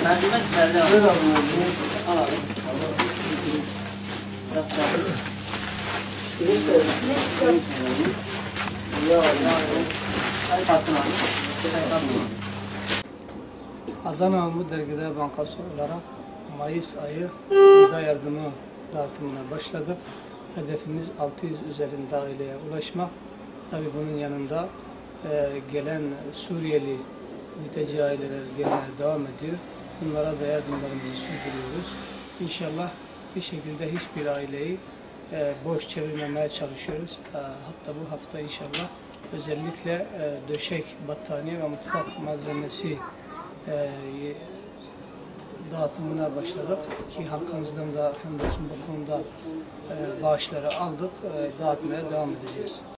Mercimek nerede var? Böyle Alalım. Adana Umut Dergide Bankası olarak Mayıs ayı gıda yardımı dağıtımına başladık. Hedefimiz 600 üzerinde aileye ulaşmak. Tabii bunun yanında gelen Suriyeli mülteci aileler gelmeye devam ediyor. Bunlara da yardımlarımızı sürdürüyoruz. İnşallah bir şekilde hiçbir aileyi boş çevirmemeye çalışıyoruz. Hatta bu hafta inşallah özellikle döşek, battaniye ve mutfak malzemesi dağıtımına başladık ki halkımızdan da hamdolsun bu konuda bağışları aldık, dağıtmaya devam edeceğiz.